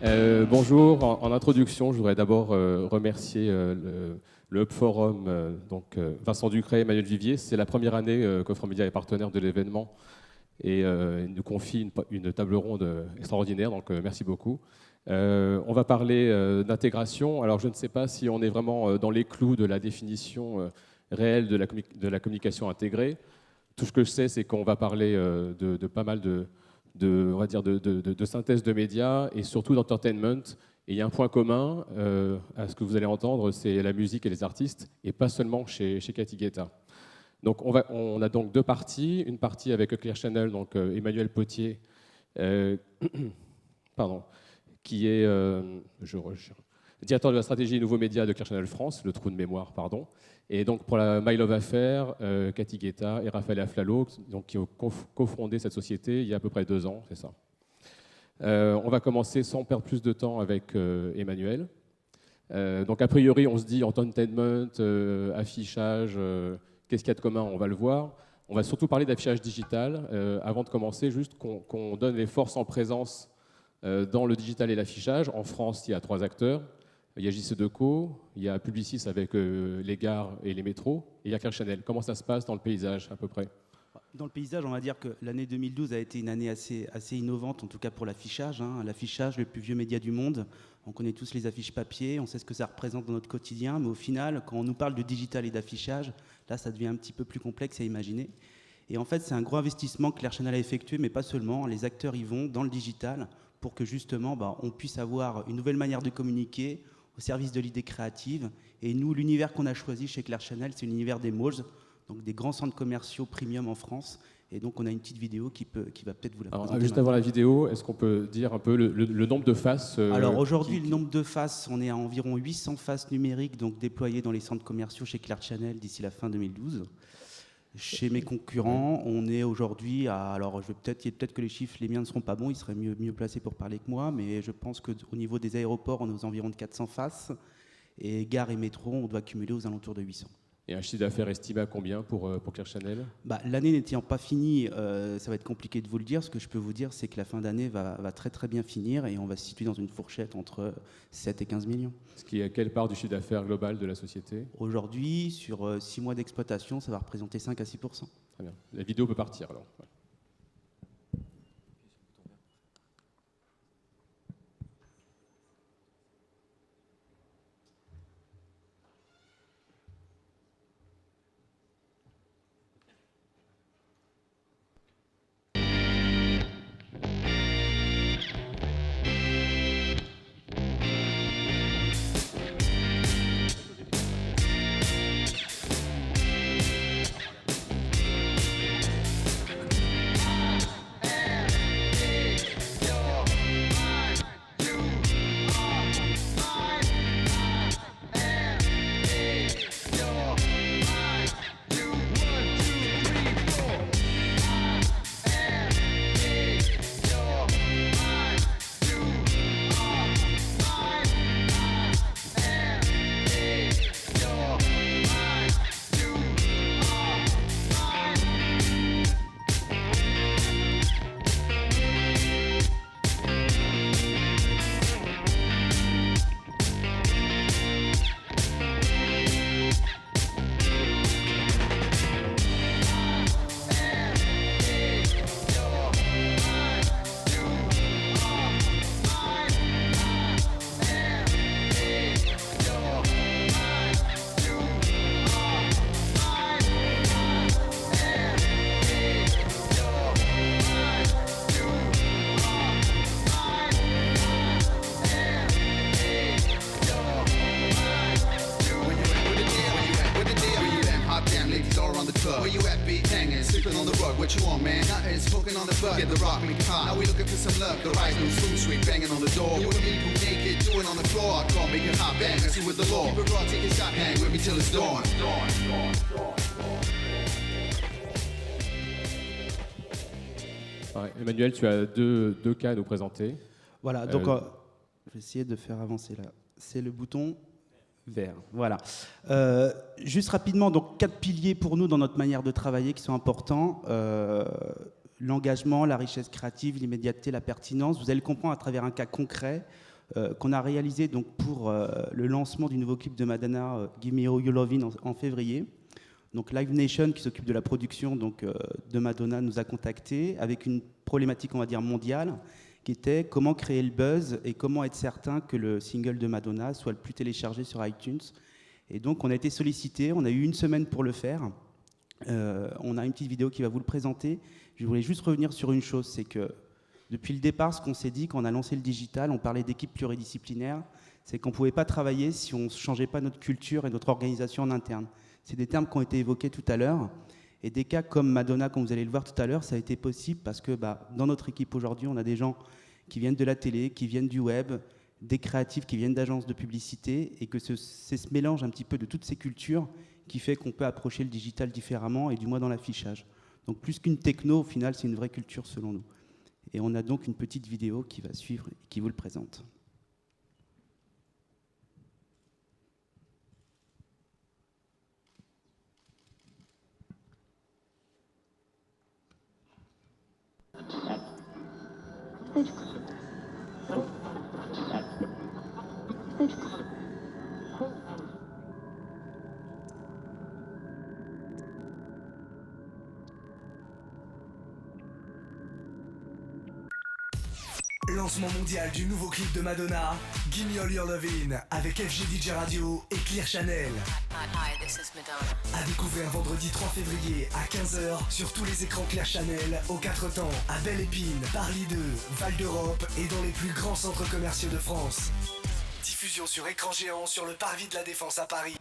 Bonjour, en introduction, je voudrais d'abord remercier le Hub Forum, Vincent Ducret et Emmanuel Vivier. C'est la première année qu'Offre Média est partenaire de l'événement et il nous confie une table ronde extraordinaire, donc merci beaucoup. On va parler d'intégration. Alors je ne sais pas si on est vraiment dans les clous de la définition réelle de la communication intégrée. Tout ce que je sais, c'est qu'on va parler de pas mal on va dire de synthèse de médias et surtout d'entertainment. Et il y a un point commun à ce que vous allez entendre, c'est la musique et les artistes, et pas seulement chez Cathy Guetta. Donc on a donc deux parties, une partie avec Clear Channel, donc Emmanuel Potier, pardon, qui est directeur de la stratégie Nouveaux Médias de Clear Channel France, le trou de mémoire, pardon. Et donc pour la My Love Affair, Cathy Guetta et Raphaël Aflalo, donc, qui ont cofondé cette société il y a à peu près 2 ans, c'est ça. On va commencer sans perdre plus de temps avec Emmanuel. Donc a priori, on se dit entertainment, affichage, qu'est-ce qu'il y a de commun? On va le voir. On va surtout parler d'affichage digital. Avant de commencer, juste qu'on donne les forces en présence dans le digital et l'affichage. En France, il y a 3 acteurs. Il y a JC2Co, il y a Publicis avec les gares et les métros, et il y a Clear Channel. Comment ça se passe dans le paysage, à peu près? Dans le paysage, on va dire que l'année 2012 a été une année assez innovante, en tout cas pour l'affichage. L'affichage, le plus vieux média du monde. On connaît tous les affiches papier, on sait ce que ça représente dans notre quotidien, mais au final, quand on nous parle de digital et d'affichage, là, ça devient un petit peu plus complexe à imaginer. Et en fait, c'est un gros investissement que Clear Channel a effectué, mais pas seulement. Les acteurs y vont dans le digital pour que justement, on puisse avoir une nouvelle manière de communiquer au service de l'idée créative. Et nous, l'univers qu'on a choisi chez Clear Channel, c'est l'univers des malls, donc des grands centres commerciaux premium en France. Et donc, on a une petite vidéo qui va peut-être vous la présenter. Juste avant la vidéo, est-ce qu'on peut dire un peu le nombre de faces Alors aujourd'hui, le nombre de faces, on est à environ 800 faces numériques donc déployées dans les centres commerciaux chez Clear Channel d'ici la fin 2012. Chez mes concurrents, on est aujourd'hui à... Alors, peut-être que les chiffres, les miens ne seront pas bons, ils seraient mieux placés pour parler que moi, mais je pense qu'au niveau des aéroports, on est aux environs de 400 faces. Et gares et métro, on doit cumuler aux alentours de 800. Et un chiffre d'affaires estimé à combien pour Clear Channel? L'année n'étant pas finie, ça va être compliqué de vous le dire. Ce que je peux vous dire, c'est que la fin d'année va très très bien finir et on va se situer dans une fourchette entre 7 et 15 millions. Ce qui est quelle part du chiffre d'affaires global de la société? Aujourd'hui, sur 6 mois d'exploitation, ça va représenter 5 à 6%. Très bien. La vidéo peut partir alors. Ouais. Emmanuel, tu as deux cas à nous présenter. Voilà, donc je vais essayer de faire avancer là. C'est le bouton vert. Voilà. Juste rapidement, donc 4 piliers pour nous dans notre manière de travailler qui sont importants. L'engagement, la richesse créative, l'immédiateté, la pertinence. Vous allez le comprendre à travers un cas concret qu'on a réalisé donc, pour le lancement du nouveau clip de Madonna, Give Me All Your Lovin' en février. Donc Live Nation, qui s'occupe de la production donc, de Madonna, nous a contactés avec une problématique, on va dire, mondiale, qui était comment créer le buzz et comment être certain que le single de Madonna soit le plus téléchargé sur iTunes. Et donc on a été sollicité, on a eu une semaine pour le faire. On a une petite vidéo qui va vous le présenter. Je voulais juste revenir sur une chose, c'est que depuis le départ, ce qu'on s'est dit quand on a lancé le digital, on parlait d'équipe pluridisciplinaire, c'est qu'on ne pouvait pas travailler si on ne changeait pas notre culture et notre organisation en interne. C'est des termes qui ont été évoqués tout à l'heure. Et des cas comme Madonna, comme vous allez le voir tout à l'heure, ça a été possible parce que dans notre équipe aujourd'hui, on a des gens qui viennent de la télé, qui viennent du web, des créatifs qui viennent d'agences de publicité, et que c'est ce mélange un petit peu de toutes ces cultures qui fait qu'on peut approcher le digital différemment, et du moins dans l'affichage. Donc plus qu'une techno, au final, c'est une vraie culture selon nous. Et on a donc une petite vidéo qui va suivre et qui vous le présente. Lancement mondial du nouveau clip de Madonna, Give Me All Your Lovin', avec FGDJ Radio et Clear Channel. Hi, this is Madonna. À découvrir vendredi 3 février à 15h sur tous les écrans Clear Channel, aux 4 temps, à Belle-Épine, Paris 2, Val d'Europe et dans les plus grands centres commerciaux de France. Diffusion sur écran géant sur le parvis de la Défense à Paris.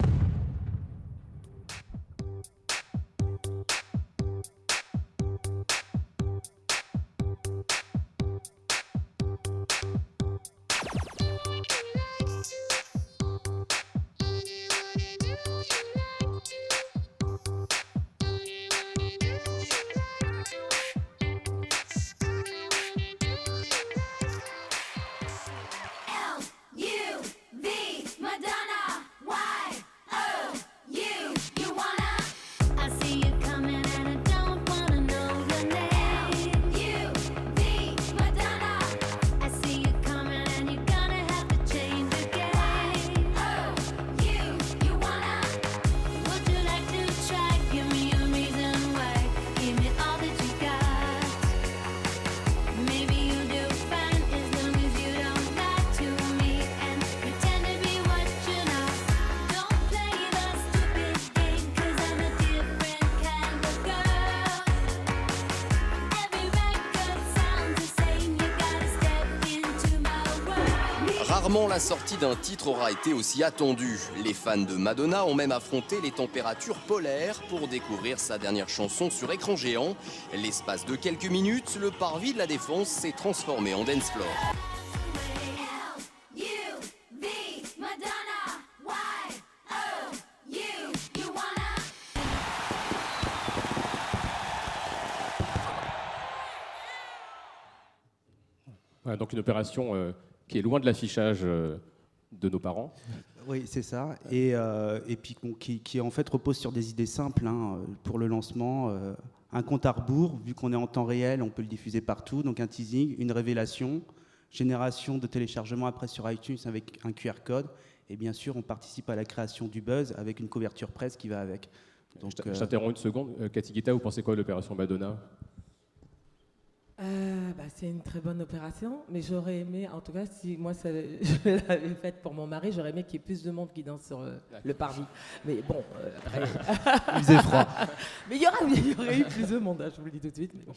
Rarement la sortie d'un titre aura été aussi attendue. Les fans de Madonna ont même affronté les températures polaires pour découvrir sa dernière chanson sur écran géant. L'espace de quelques minutes, le parvis de la Défense s'est transformé en dance floor. Voilà, donc une opération qui est loin de l'affichage de nos parents. Oui, c'est ça. Et puis qui en fait repose sur des idées simples pour le lancement. Un compte à rebours, vu qu'on est en temps réel, on peut le diffuser partout. Donc un teasing, une révélation, génération de téléchargement après sur iTunes avec un QR code. Et bien sûr, on participe à la création du buzz avec une couverture presse qui va avec. Donc, je t'interromps une seconde. Cathy Guetta, vous pensez quoi de l'opération Madonna ? C'est une très bonne opération, mais j'aurais aimé, en tout cas, si moi je l'avais faite pour mon mari, j'aurais aimé qu'il y ait plus de monde qui danse sur le parvis. Mais bon, après... Il faisait froid. Mais il y aurait eu plus de monde, je vous le dis tout de suite. Mais bon.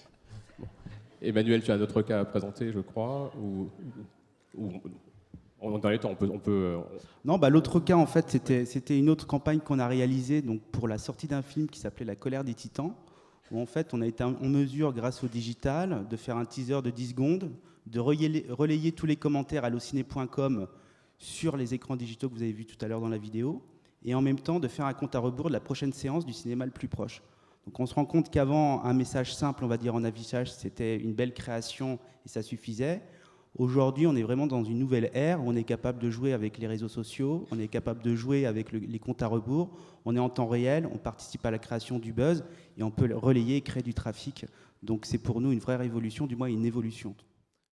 Emmanuel, tu as un autre cas à présenter, je crois, ou dans les temps, on peut... Non, l'autre cas, en fait, c'était une autre campagne qu'on a réalisée donc, pour la sortie d'un film qui s'appelait La colère des titans, où en fait, on a été en mesure, grâce au digital, de faire un teaser de 10 secondes, de relayer tous les commentaires allociné.com sur les écrans digitaux que vous avez vus tout à l'heure dans la vidéo, et en même temps de faire un compte à rebours de la prochaine séance du cinéma le plus proche. Donc on se rend compte qu'avant, un message simple, on va dire en affichage, c'était une belle création et ça suffisait. Aujourd'hui, on est vraiment dans une nouvelle ère où on est capable de jouer avec les réseaux sociaux, on est capable de jouer avec les comptes à rebours, on est en temps réel, on participe à la création du buzz et on peut le relayer et créer du trafic. Donc c'est pour nous une vraie révolution, du moins une évolution.